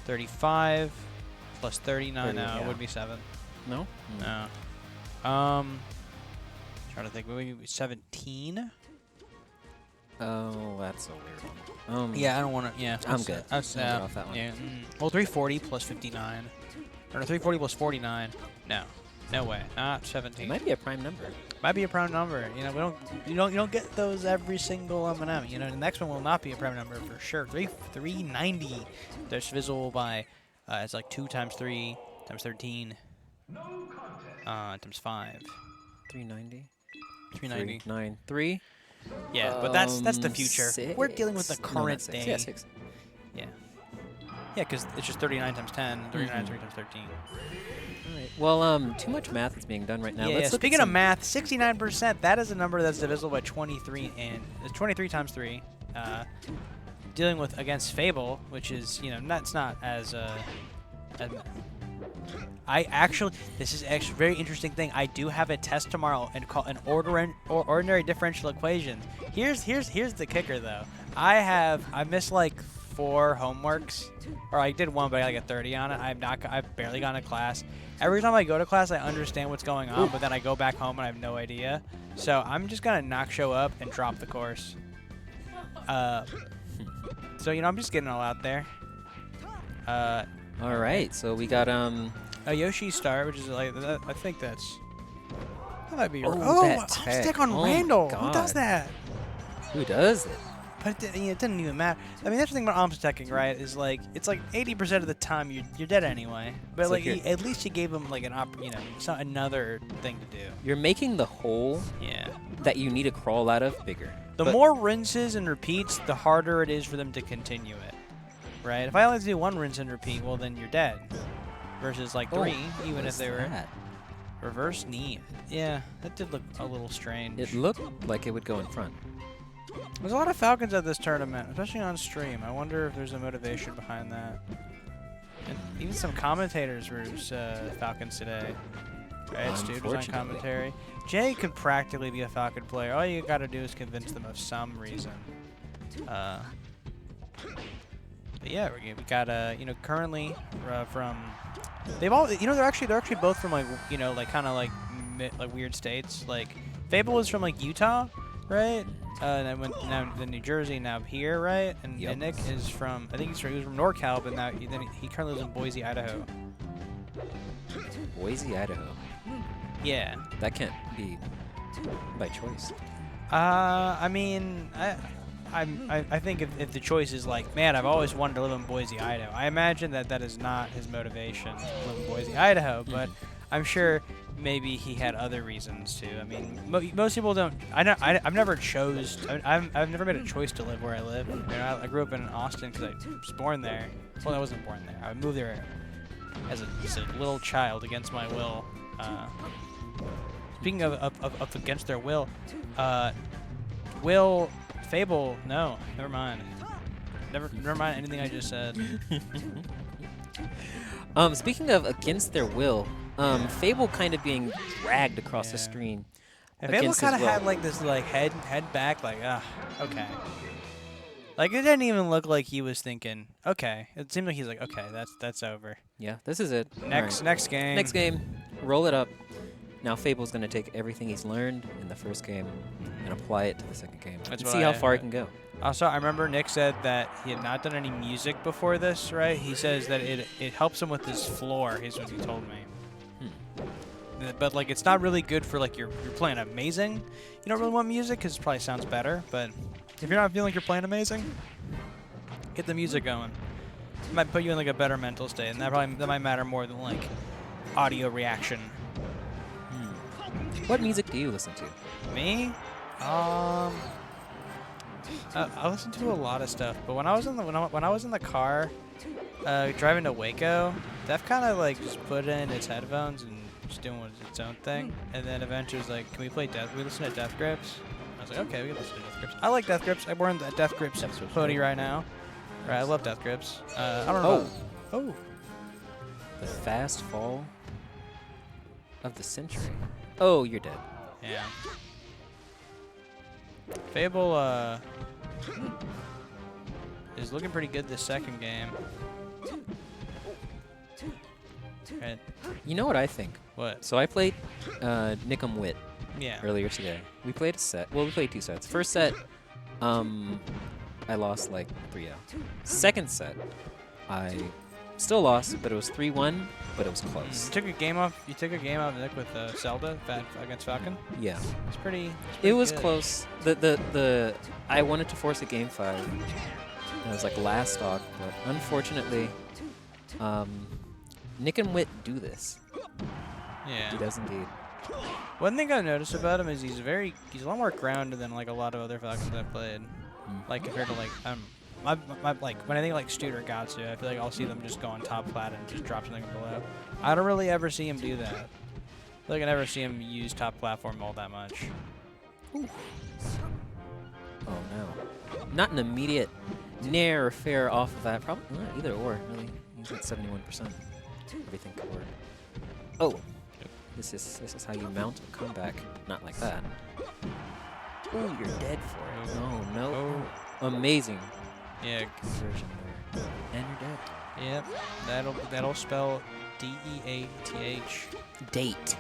35 plus 39. 30, No, it yeah. would be 7. No? No. Trying to think. Maybe 17. Oh, that's a weird one. Yeah, I don't want to. Yeah, I'm good. That's I'm good off that one. Yeah. Well, 340 plus 59. Or no, 340 plus 49. No. No way. Not 17. It might be a prime number. Might be a prime number. You know, you don't get those every single M&M. You know, the next one will not be a prime number for sure. 390. That's divisible by it's like 2 times 3 times 13 times 5. 390. 390. 393. Yeah, but that's the future. We're dealing with the 6. current No, not 6. day. Yeah, 6. Yeah. Yeah, because it's just 39 times 10, 39 3 times 13. All right. Well, too much math is being done right now. Yeah, Let's look speaking at of math, 69%, that is a number that's divisible by 23, and it's 23 times 3. Dealing with against Fable, which is, you know, it's not as I actually, this is actually a very interesting thing. I do have a test tomorrow and call an ordinary differential equation. Here's the kicker though. I missed like 4 homeworks, or I did 1, but I got like a 30 on it. I've barely gone to class. Every time I go to class, I understand what's going on, but then I go back home and I have no idea. So I'm just gonna not show up and drop the course. So you know, I'm just getting it all out there. All right, so we got A Yoshi Star, which is like I think that's that might be. that stick tech. on Oh Randall. my Who does God. that? who does it? But it didn't even matter. I mean, that's the thing about teching, right? Is like it's like 80% of the time you're dead anyway. But It's like like at least you gave him like another thing to do. You're making the hole Yeah. that you need to crawl out of bigger. The more rinses and repeats, the harder it is for them to continue it. Right? If I only do 1 rinse and repeat, well then you're dead. Versus like 3, even if they were reverse knee. Yeah, that did look a little strange. It looked like it would go in front. There's a lot of Falcons at this tournament, especially on stream. I wonder if there's a motivation behind that. And even some commentators were Falcons today. Right, Stu was on commentary. Jay could practically be a Falcon player. All you gotta do is convince them of some reason. But yeah, we got you know, currently from they've all, you know, they're actually both from like, you know, like kind of like weird states. Like Fable is from like Utah, right? And then went now to New Jersey, now here, right? And, Yep. and Nick is from, I think he was from NorCal, but now he currently lives in Boise, Idaho. Boise, Idaho. Yeah. That can't be by choice. I mean, I think if the choice is like, man, I've always wanted to live in Boise, Idaho. I imagine that is not his motivation to live in Boise, Idaho, but I'm sure maybe he had other reasons too. I mean, most people don't. I've never I've never made a choice to live where I live. You know, I grew up in Austin because I was born there. Well, I wasn't born there. I moved there as a little child against my will. Speaking of against their will, Fable, no, never mind. Never mind anything I just said. Speaking of against their will, Fable kind of being dragged across the screen. And Fable kind of had like this like head back, like okay. Like it didn't even look like he was thinking. Okay, it seemed like he's like, okay, that's over. Yeah, this is it. Next game. Next game, roll it up. Now Fable's gonna take everything he's learned in the first game and apply it to the second game. That's And what see how far he can go. Also, I remember Nick said that he had not done any music before this, right? He says that it helps him with his floor, is what he told me. But like, it's not really good for like you're playing amazing. You don't really want music because it probably sounds better. But if you're not feeling like you're playing amazing, get the music going. It might put you in like a better mental state, and that might matter more than like audio reaction. What music do you listen to? Me? I listen to a lot of stuff, but when I was in the car driving to Waco, Def kind of like just put in its headphones and just doing its own thing, and then eventually was like, "Can we listen to Death Grips?" I was like, "Okay, we can listen to Death Grips." I like Death Grips. I'm wearing the Death Grips hoodie right now. Right, I love Death Grips. I don't know. Oh. The fast fall of the century. Oh, you're dead. Yeah. Fable is looking pretty good this second game. Right. You know what I think? What? So I played Nickemwit Yeah. earlier today. We played a set. Well, we played 2 sets. First set, I lost like 3-0. Second set, I still lost, but it was 3-1, but it was close. You took a game off. You took a game off Nick with Zelda against Falcon. Yeah. It's pretty. It was good. close. I wanted to force a game 5. It was like last stock, but unfortunately, Nickemwit do this. Yeah. He does indeed. One thing I've noticed about him is he's a lot more grounded than like a lot of other Falcons I've played. Like compared to like like when I think like Stute or Gatsu, I feel like I'll see them just go on top plat and just drop something below. I don't really ever see him do that. I feel like I never see him use top platform all that much. Ooh. Oh no. Not an immediate nair or fair off of that. Probably not either or. Really, he's at 71%. Everything could work. Oh, this is how you mount a comeback. Not like that. Oh, you're dead for it. Oh no. Oh. Amazing. Yeah. Conversion there. And you're dead. Yep. That'll spell D-E-A-T-H. Date.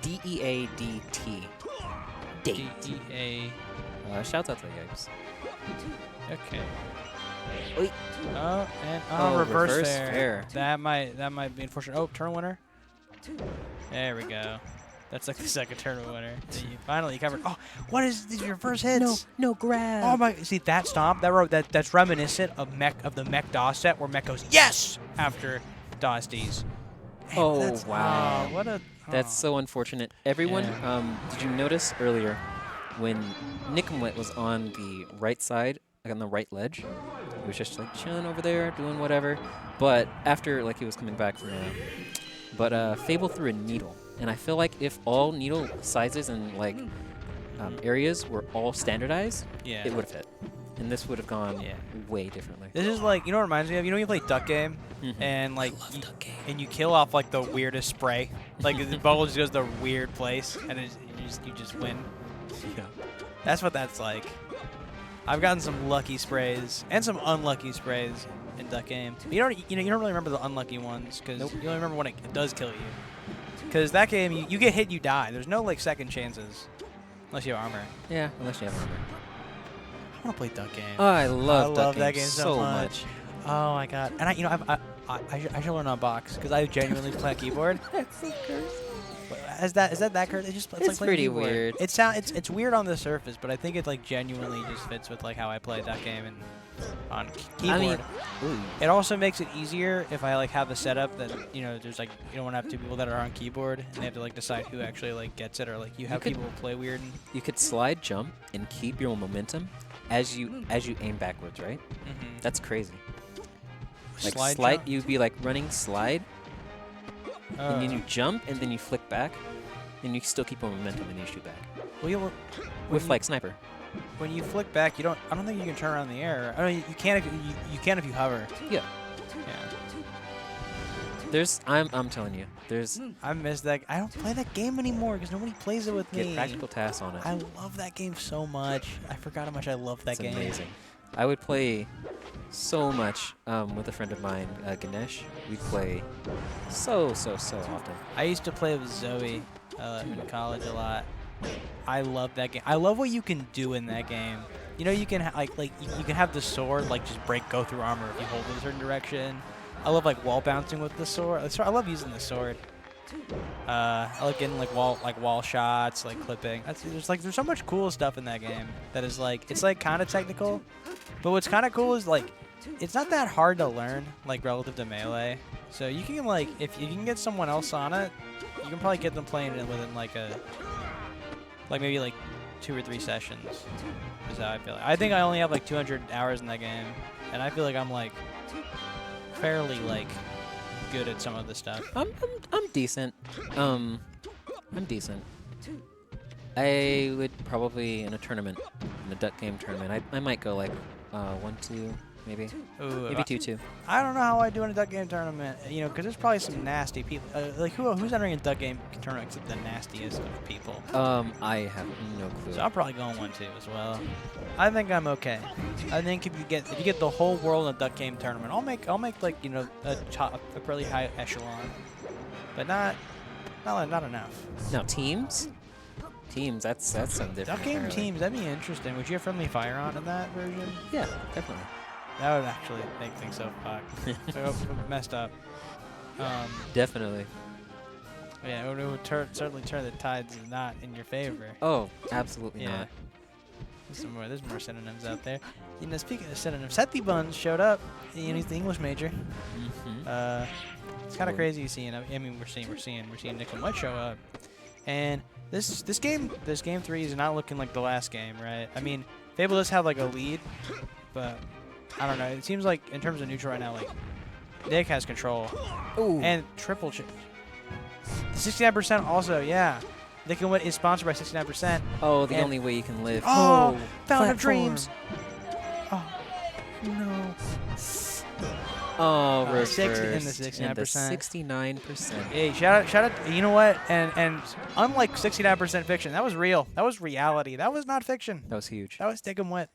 D-E-A-D-T. Date. D-E-A. Shouts out to the guys. Okay. Wait. Oh, and reverse fair. That might be unfortunate. Oh, turn winner. There we go. That's like the second tournament winner. You finally covered. Oh, what is these your first hits? No grab. Oh my! See that stomp? That's reminiscent of the Mech DOS set where Mech goes yes after DOS Ds. Oh wow! What a. That's so unfortunate. Everyone, did you notice earlier when Nickemwit was on the right side, like on the right ledge? He was just like chilling over there, doing whatever. But after like he was coming back from Fable threw a needle. And I feel like if all needle sizes and like areas were all standardized, it would have hit. And this would have gone way differently. This is like, you know what it reminds me of? You know when you play Duck Game and like and you kill off like the weirdest spray? Like the bubble just goes to a weird place and you just win. Yeah. That's what that's like. I've gotten some lucky sprays and some unlucky sprays in Duck Game. But you don't really remember the unlucky ones because you only remember when it does kill you. Because that game, you get hit, you die. There's no like second chances, unless you have armor. Yeah, unless you have armor. I want to play Duck Game. Oh, I love that game so much. Oh my god! And I should learn on box because I genuinely play a keyboard. That's so cursed. Is that cursed? It's like pretty weird. It's weird on the surface, but I think it like genuinely just fits with like how I play Duck Game and on keyboard. I mean, it also makes it easier if I like have a setup that there's like you don't want to have 2 people that are on keyboard and they have to like decide who actually like gets it or like you have people play weird. You could slide jump and keep your momentum as you aim backwards, right? That's crazy. Like slide you'd be like running slide, and then you jump and then you flick back, and you still keep your momentum and you shoot back. With like sniper. When you flick back, I don't think you can turn around in the air. I mean, you can if you hover. Yeah. I'm telling you, I miss that. I don't play that game anymore because nobody plays it with me. Get practical tasks on it. I love that game so much. I forgot how much I love that game. It's amazing. I would play so much with a friend of mine, Ganesh. We'd play so often. I used to play with Zoe in college a lot. I love that game. I love what you can do in that game. You can you can have the sword like just go through armor if you hold it in a certain direction. I love like wall bouncing with the sword. I love using the sword. I like getting like wall shots, like clipping. There's so much cool stuff in that game that is like it's like kind of technical, but what's kind of cool is like it's not that hard to learn like relative to Melee. So you can like if you can get someone else on it, you can probably get them playing it within maybe 2 or 3 sessions. Is how I feel. I think I only have like 200 hours in that game, and I feel like I'm like fairly like good at some of the stuff. I'm decent. I'm decent. I would probably in a tournament, in a Duck Game tournament, I might go like 1-2. Maybe. Ooh, maybe 2-2. I don't know how I do in a Duck Game tournament, because there's probably some nasty people. Like who's entering a Duck Game tournament except the nastiest of people? I have no clue. So I'm probably going 1-2 as well. I think I'm okay. I think if you get the whole world in a Duck Game tournament, I'll make like a pretty high echelon. but not enough. Now teams, that's something different. Duck game entirely. teams, that'd be interesting. Would you have friendly fire on in that version? Yeah, definitely. That would actually make things so messed up. Definitely. Yeah, it would certainly turn the tides not in your favor. Oh, absolutely Yeah. not. There's more synonyms out there. You know, speaking of synonyms, Sethy Buns showed up. You know, he's the English major. It's kind of crazy seeing. I mean, we're seeing Nickemwit show up, and this game 3 is not looking like the last game, right? I mean, Fable does have like a lead, but I don't know. It seems like in terms of neutral right now, like Nick has control. Ooh. And triple 69% also, yeah. Nickemwit is sponsored by 69%. Oh, the only way you can live. Oh, Fountain of platform. Dreams. Oh, no. Oh, reverse. 6 in the And the 69%. 69%. Hey, shout out. You know what? And unlike 69% fiction, that was real. That was reality. That was not fiction. That was huge. That was Nickemwit.